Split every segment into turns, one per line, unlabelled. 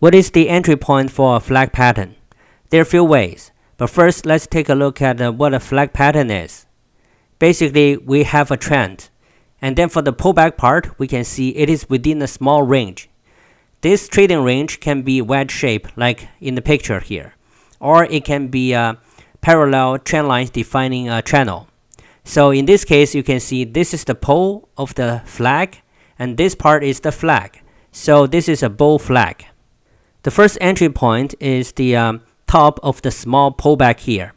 What is the entry point for a flag pattern? There are a few ways, but first let's take a look at what a flag pattern is. Basically, we have a trend, and then for the pullback part, we can see it is within a small range. This trading range can be wedge shape like in the picture here, or it can be parallel trend lines defining a channel. So in this case, you can see this is the pole of the flag, and this part is the flag. So this is a bull flag. The first entry point is the top of the small pullback here.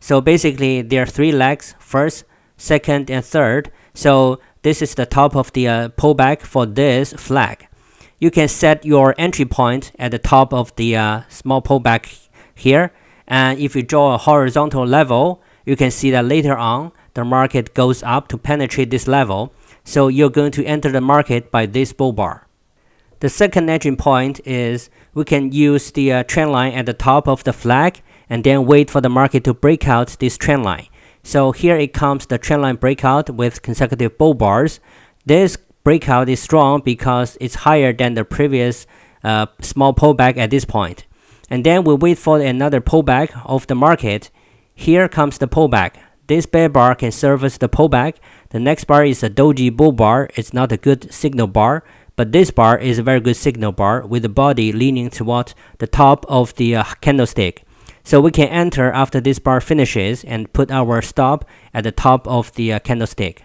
So basically, there are three legs, first, second, and third. So this is the top of the pullback for this flag. You can set your entry point at the top of the small pullback here. And if you draw a horizontal level, you can see that later on, the market goes up to penetrate this level. So you're going to enter the market by this bull bar. The second entry point is we can use the trend line at the top of the flag and then wait for the market to break out this trend line. So here it comes the trend line breakout with consecutive bull bars. This breakout is strong because it's higher than the previous small pullback at this point. And then we wait for another pullback of the market. Here comes the pullback. This bear bar can serve as the pullback. The next bar is a doji bull bar. It's not a good signal bar, but this bar is a very good signal bar with the body leaning towards the top of the candlestick. So we can enter after this bar finishes and put our stop at the top of the candlestick.